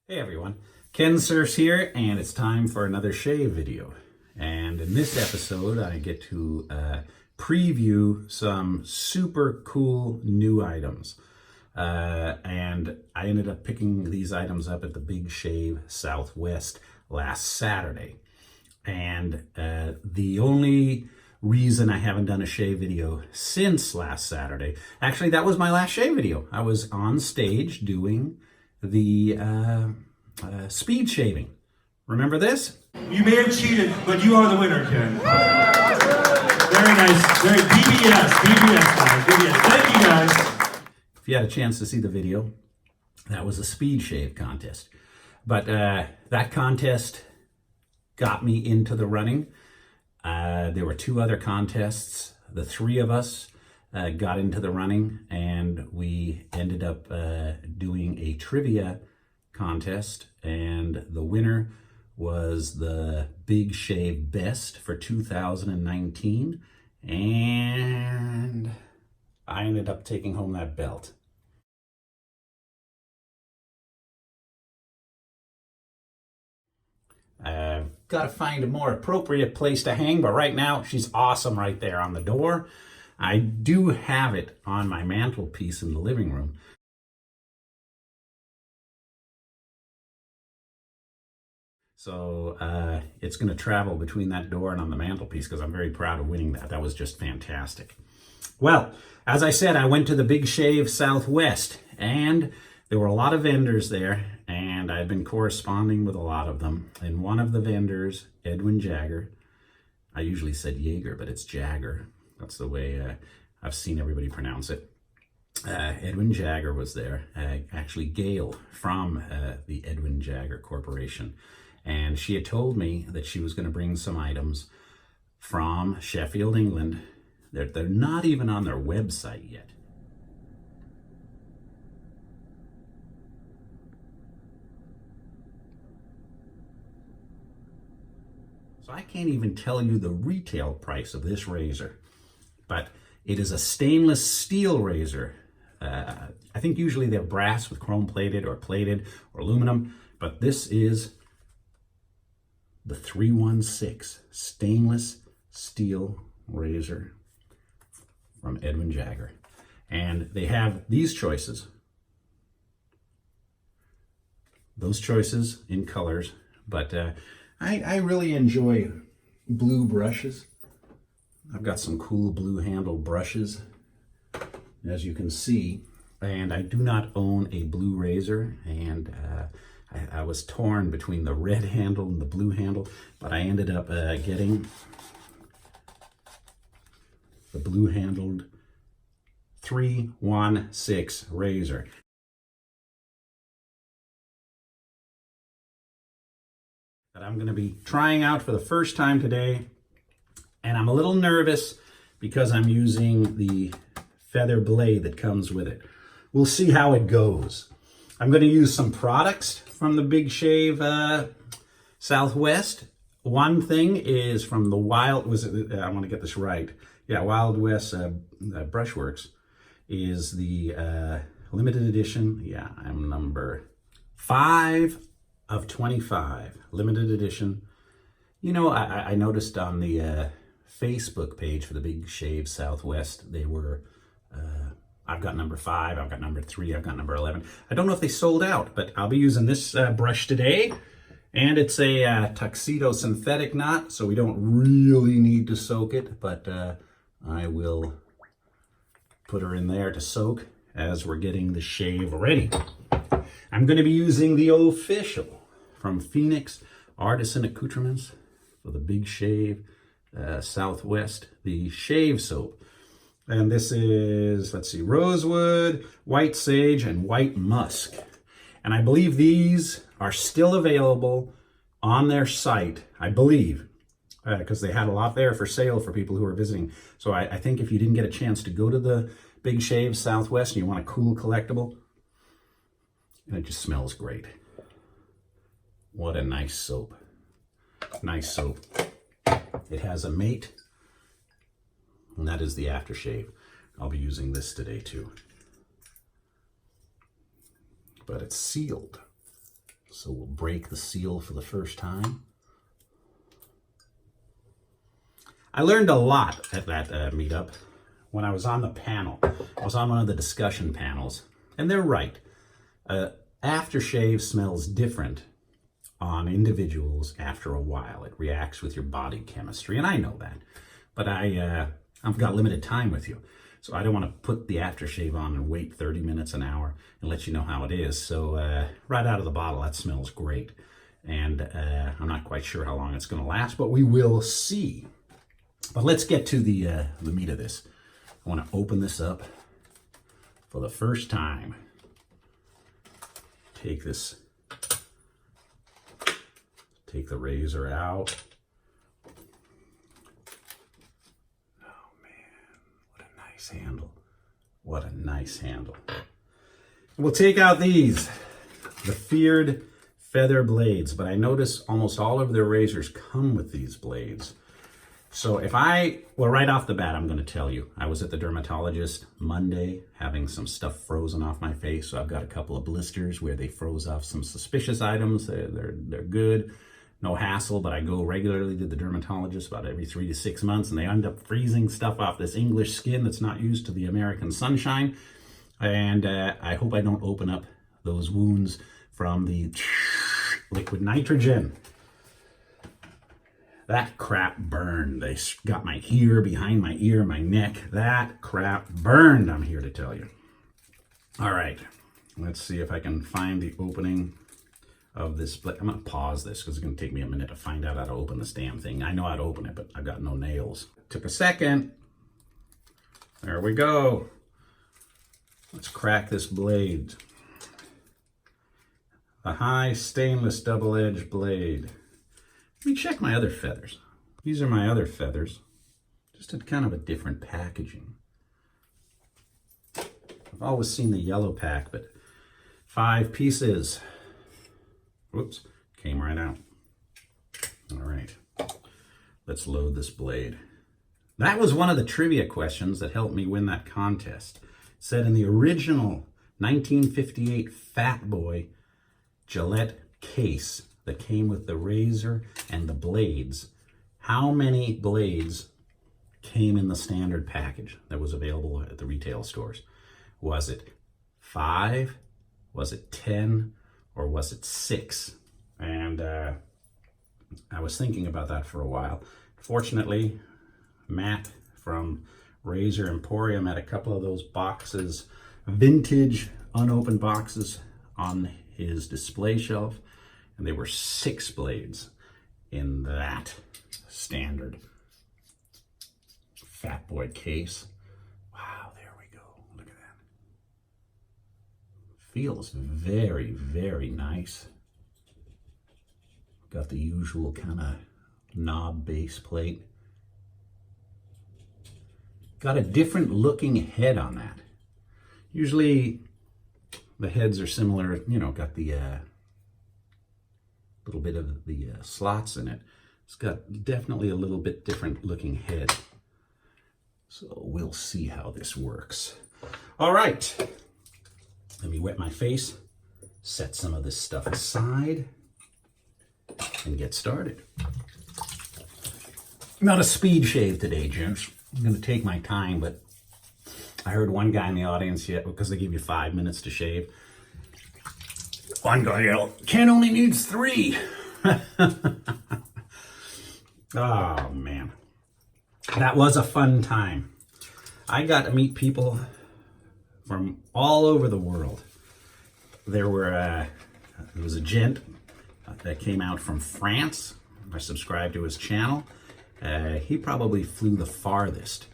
Hey everyone, Kensurfs here, and it's time for another shave video. And in this episode, I get to preview some super cool new items. And I ended up picking these items up at the Big Shave Southwest last Saturday. And the only reason I haven't done a shave video since last Saturday, actually that was my last shave video. I was on stage doing the speed shaving. Remember this? You may have cheated, but you are the winner, Ken. Very nice. Very BBS guys. BBS. Thank you, guys. If you had a chance to see the video, that was a speed shave contest. But that contest got me into the running. There were two other contests. The three of us got into the running, and we ended up doing a trivia contest, and the winner was the Big Shave Best for 2019, and I ended up taking home that belt. I've got to find a more appropriate place to hang, but right now she's awesome right there on the door. I do have it on my mantelpiece in the living room. So it's going to travel between that door and on the mantelpiece because I'm very proud of winning that. That was just fantastic. Well, as I said, I went to the Big Shave Southwest, and there were a lot of vendors there, and I've been corresponding with a lot of them. And one of the vendors, Edwin Jagger, I usually said Jaeger, but it's Jagger. That's the way I've seen everybody pronounce it. Edwin Jagger was there, actually Gail from the Edwin Jagger Corporation. And she had told me that she was going to bring some items from Sheffield, England. They're not even on their website yet. So I can't even tell you the retail price of this razor, but it is a stainless steel razor. I think usually they're brass with chrome plated or aluminum, but this is the 316 stainless steel razor from Edwin Jagger. And they have these choices, those choices in colors, but I really enjoy blue brushes. I've got some cool blue handle brushes, as you can see, and I do not own a blue razor, and I was torn between the red handle and the blue handle, but I ended up getting the blue handled 316 razor. That I'm going to be trying out for the first time today, and I'm a little nervous because I'm using the feather blade that comes with it. We'll see how it goes. I'm going to use some products from the Big Shave Southwest. One thing is from the Wild West Brushworks is the limited edition. Yeah, I'm number 5 of 25, limited edition. You know, I noticed on the Facebook page for the Big Shave Southwest, they were, I've got number 5, I've got number 3, I've got number 11. I don't know if they sold out, but I'll be using this brush today. And it's a tuxedo synthetic knot, so we don't really need to soak it, but I will put her in there to soak as we're getting the shave ready. I'm going to be using the official from Phoenix Artisan Accoutrements for the Big Shave Southwest, the shave soap. And this is, let's see, rosewood, white sage, and white musk. And I believe these are still available on their site, I believe, because they had a lot there for sale for people who are visiting. So I think if you didn't get a chance to go to the Big Shave Southwest and you want a cool collectible, and it just smells great. What a nice soap. Nice soap. It has a mate, and that is the Aftershave. I'll be using this today too. But it's sealed. So we'll break the seal for the first time. I learned a lot at that meetup when I was on the panel. I was on one of the discussion panels, and they're right. Aftershave smells different on individuals after a while. It reacts with your body chemistry, and I know that. But I've got limited time with you, so I don't want to put the aftershave on and wait 30 minutes, an hour, and let you know how it is. So right out of the bottle, that smells great. And I'm not quite sure how long it's going to last, but we will see. But let's get to the meat of this. I want to open this up for the first time. Take the razor out. Oh man, what a nice handle. What a nice handle. We'll take out these, the feared feather blades, but I notice almost all of their razors come with these blades. So well, right off the bat, I'm going to tell you, I was at the dermatologist Monday having some stuff frozen off my face. So I've got a couple of blisters where they froze off some suspicious items. They're good, no hassle, but I go regularly to the dermatologist about every 3 to 6 months, and they end up freezing stuff off this English skin that's not used to the American sunshine. And I hope I don't open up those wounds from the liquid nitrogen. That crap burned. They got my ear, behind my ear, my neck. That crap burned, I'm here to tell you. All right, let's see if I can find the opening of this. I'm going to pause this because it's going to take me a minute to find out how to open this damn thing. I know how to open it, but I've got no nails. Took a second. There we go. Let's crack this blade. A high stainless double-edged blade. Let me check my other feathers. These are my other feathers, just in kind of a different packaging. I've always seen the yellow pack, but 5 pieces. Whoops, came right out. All right, let's load this blade. That was one of the trivia questions that helped me win that contest. It said in the original 1958 Fat Boy Gillette case that came with the razor and the blades, how many blades came in the standard package that was available at the retail stores? Was it 5? Was it 10? Or was it 6? And I was thinking about that for a while. Fortunately, Matt from Razor Emporium had a couple of those boxes, vintage unopened boxes, on his display shelf, and there were 6 blades in that standard Fat Boy case. Wow, there we go. Look at that. Feels very, very nice. Got the usual kind of knob base plate. Got a different looking head on that. Usually the heads are similar, you know, got the little bit of the slots in it. It's got definitely a little bit different looking head. So we'll see how this works. All right, let me wet my face, set some of this stuff aside, and get started. Not a speed shave today, gents. I'm gonna take my time, but I heard one guy in the audience yet, because they give you 5 minutes to shave. One guy yelled, "Ken only needs 3." Oh man, that was a fun time. I got to meet people from all over the world. There was a gent that came out from France. I subscribed to his channel. He probably flew the farthest.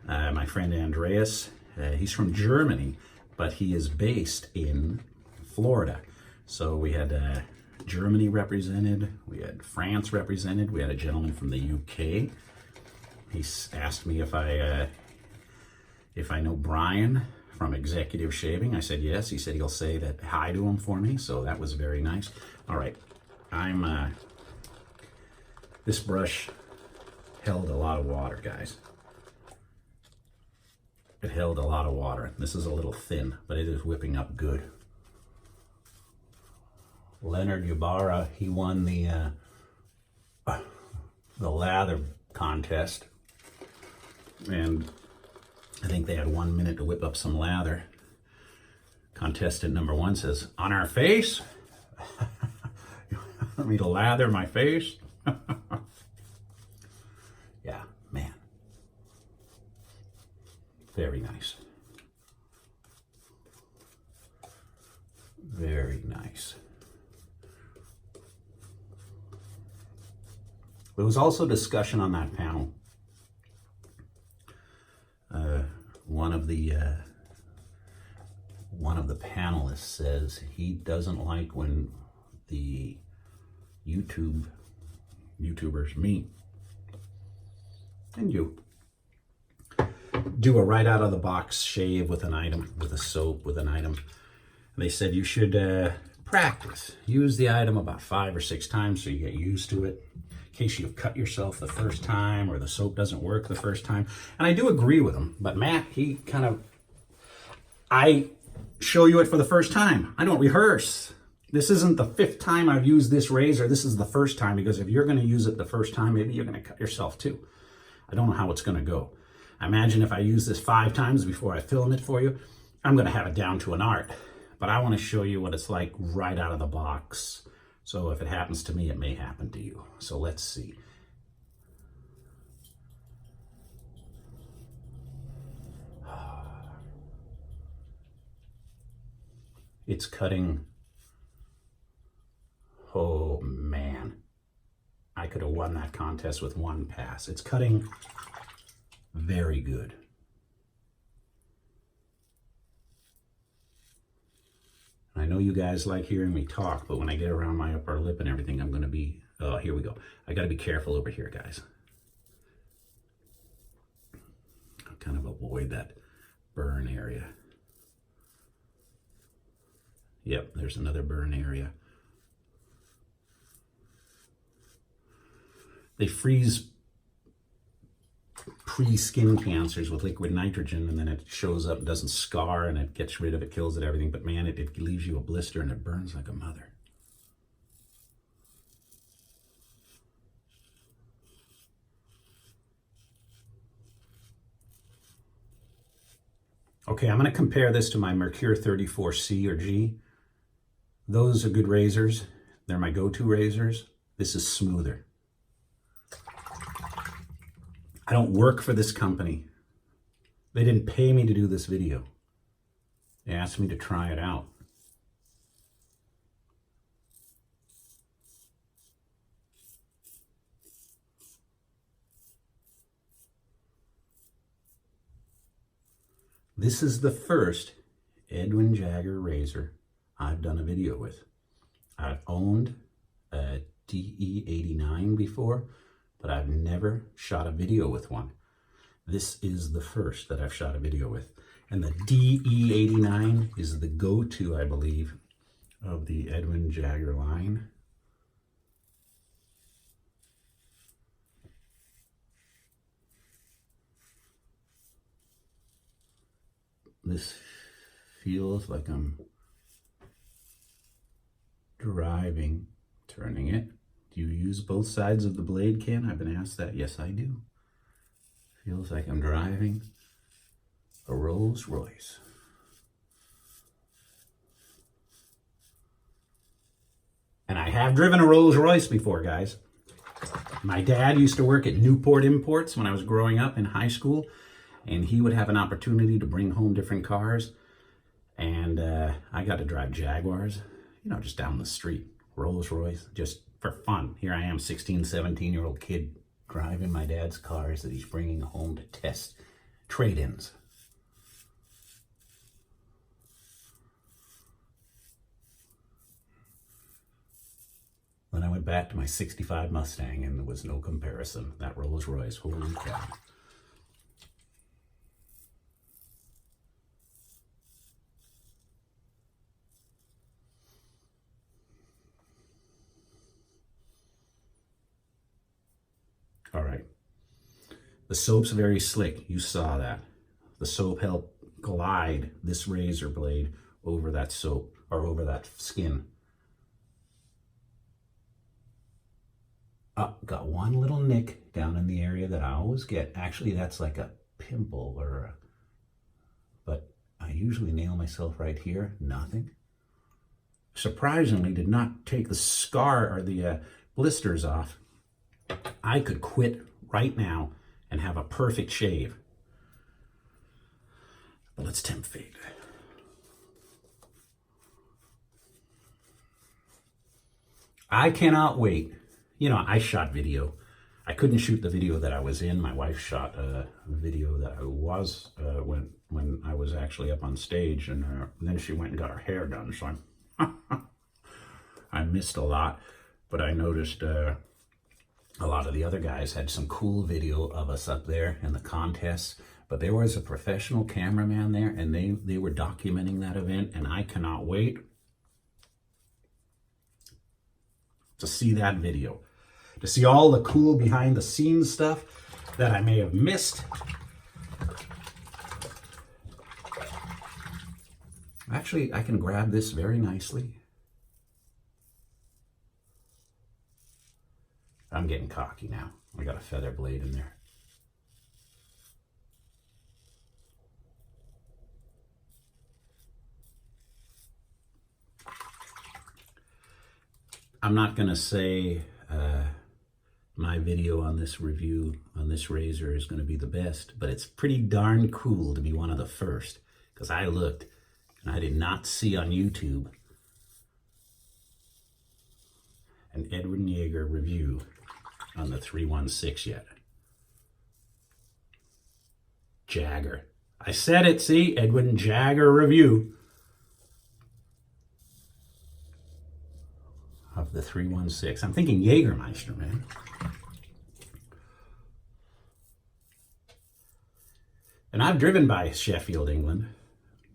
My friend Andreas, he's from Germany, but he is based in Florida. So we had Germany represented, we had France represented, we had a gentleman from the UK. He asked me if I know Brian from Executive Shaving. I said yes. He said he'll say that hi to him for me, so that was very nice. All right, this brush held a lot of water, guys. It held a lot of water. This is a little thin, but it is whipping up good. Leonard Ybarra, he won the lather contest, and I think they had 1 minute to whip up some lather. Contestant number 1 says, "On our face? You want me to lather my face?" Yeah, man. Very nice. Very nice. There was also discussion on that panel. One of the panelists says he doesn't like when the YouTubers, me and you, do a right out of the box shave with an item, with a soap, with an item. They said you should practice. Use the item about 5 or 6 times so you get used to it. In case you cut yourself the first time or the soap doesn't work the first time. And I do agree with him, but Matt, I show you it for the first time. I don't rehearse. This isn't the 5th time I've used this razor. This is the first time, because if you're going to use it the first time, maybe you're going to cut yourself too. I don't know how it's going to go. I imagine if I use this 5 times before I film it for you, I'm going to have it down to an art. But I want to show you what it's like right out of the box. So if it happens to me, it may happen to you. So let's see. It's cutting. Oh man. I could have won that contest with 1 pass. It's cutting very good. I know you guys like hearing me talk, but when I get around my upper lip and everything, I'm going to be, oh, here we go. I got to be careful over here, guys. I'll kind of avoid that burn area. Yep, there's another burn area. They freeze pre-skin cancers with liquid nitrogen, and then it shows up, doesn't scar, and it gets rid of it, kills it, everything. But man, it leaves you a blister and it burns like a mother. Okay, I'm going to compare this to my Mercure 34C or G. Those are good razors. They're my go-to razors. This is smoother. I don't work for this company. They didn't pay me to do this video. They asked me to try it out. This is the first Edwin Jagger razor I've done a video with. I've owned a DE89 before, but I've never shot a video with one. This is the first that I've shot a video with. And the DE89 is the go-to, I believe, of the Edwin Jagger line. This feels like I'm driving, turning it. Do you use both sides of the blade, Ken? I've been asked that. Yes, I do. Feels like I'm driving a Rolls Royce. And I have driven a Rolls Royce before, guys. My dad used to work at Newport Imports when I was growing up in high school, and he would have an opportunity to bring home different cars. And I got to drive Jaguars, you know, just down the street. Rolls Royce, just for fun. Here I am, 16, 17-year-old kid driving my dad's cars that he's bringing home to test trade-ins. Then I went back to my 65 Mustang and there was no comparison. That Rolls Royce, holy cow. All right. The soap's very slick. You saw that. The soap helped glide this razor blade over that soap, or over that skin. got one little nick down in the area that I always get. Actually, that's like a pimple but I usually nail myself right here. Nothing. Surprisingly, did not take the scar or the blisters off. I could quit right now and have a perfect shave. But let's tempt fate. I cannot wait. You know, I shot video. I couldn't shoot the video that I was in. My wife shot a video that I was when I was actually up on stage, and then she went and got her hair done. So I missed a lot, but I noticed a lot of the other guys had some cool video of us up there in the contests. But there was a professional cameraman there, and they were documenting that event, and I cannot wait to see that video, to see all the cool behind the scenes stuff that I may have missed. Actually, I can grab this very nicely. I'm getting cocky now. I got a feather blade in there. I'm not going to say my video on this review on this razor is going to be the best, but it's pretty darn cool to be one of the first, because I looked and I did not see on YouTube an Edwin Jagger review on the 316 yet. Jagger. I said it, see? Edwin Jagger review of the 316. I'm thinking Jägermeister, man. And I've driven by Sheffield, England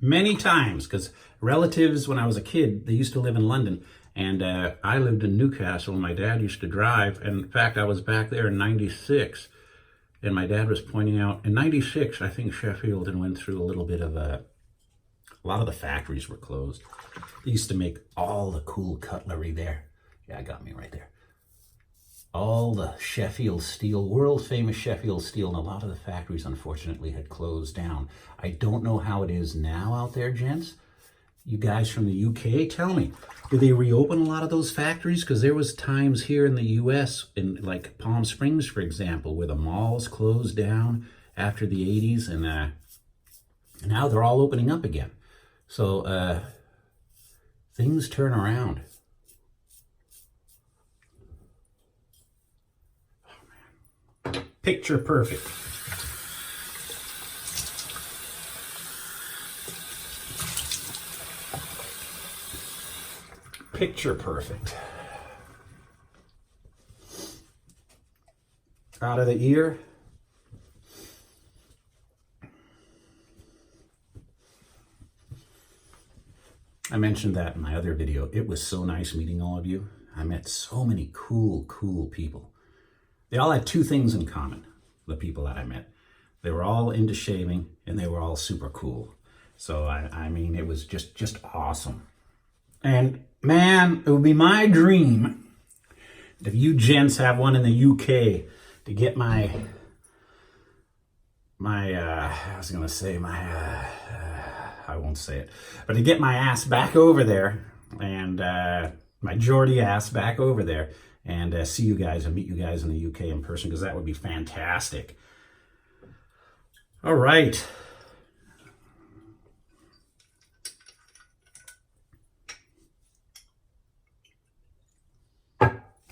many times, because relatives, when I was a kid, they used to live in London, and I lived in Newcastle, and my dad used to drive. And in fact, I was back there in 96, and my dad was pointing out, in 96, I think Sheffield and went through a little bit of a lot of the factories were closed. They used to make all the cool cutlery there. Yeah, got me right there. All the Sheffield steel, world famous Sheffield steel, and a lot of the factories, unfortunately, had closed down. I don't know how it is now out there, gents. You guys from the UK, tell me, did they reopen a lot of those factories? Because there was times here in the US, in like Palm Springs, for example, where the malls closed down after the 80s, and now they're all opening up again. So things turn around. Oh, man. Picture perfect. Picture perfect. Out of the ear. I mentioned that in my other video. It was so nice meeting all of you. I met so many cool people. They all had two things in common, the people that I met. They were all into shaving, and they were all super cool. So, I mean, it was just awesome. And man, it would be my dream if you gents have one in the UK to get I won't say it, but to get my ass back over there, and my Geordie ass back over there, and see you guys and meet you guys in the UK in person, because that would be fantastic. All right.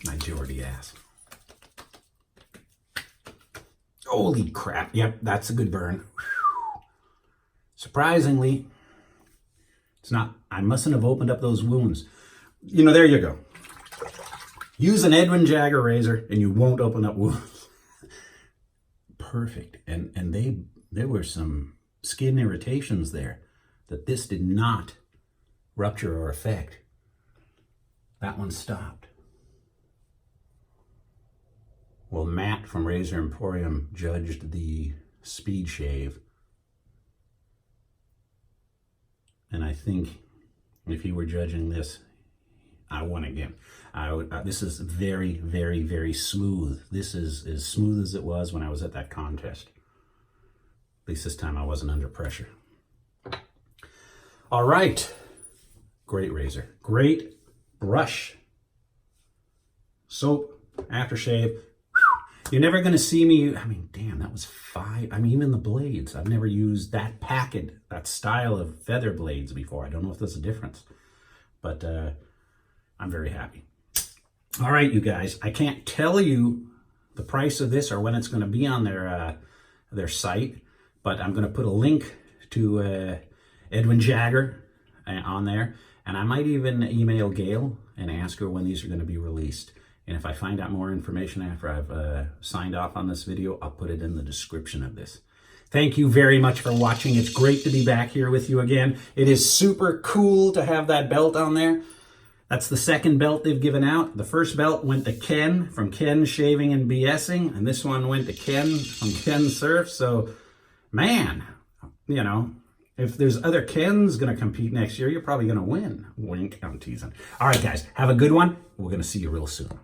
My Geordie ass. Holy crap. Yep, that's a good burn. Whew. Surprisingly, it's not, I mustn't have opened up those wounds. You know, there you go. Use an Edwin Jagger razor and you won't open up wounds. Perfect. And there were some skin irritations there that this did not rupture or affect. That one stopped. Well, Matt from Razor Emporium judged the speed shave. And I think if he were judging this, I won again. This is very, very, very smooth. This is as smooth as it was when I was at that contest. At least this time I wasn't under pressure. All right. Great razor. Great brush. Soap, aftershave. You're never going to see me, I mean, damn, that was 5. I mean, even the blades. I've never used that packet, that style of feather blades before. I don't know if there's a difference, but I'm very happy. All right, you guys, I can't tell you the price of this or when it's going to be on their site, but I'm going to put a link to Edwin Jagger on there, and I might even email Gail and ask her when these are going to be released. And if I find out more information after I've signed off on this video, I'll put it in the description of this. Thank you very much for watching. It's great to be back here with you again. It is super cool to have that belt on there. That's the second belt they've given out. The first belt went to Ken from Shaving and BSing, and this one went to Ken from Kensurfs. So, man, you know, if there's other Kens going to compete next year, you're probably going to win. Wink, I'm teasing. All right, guys, have a good one. We're going to see you real soon.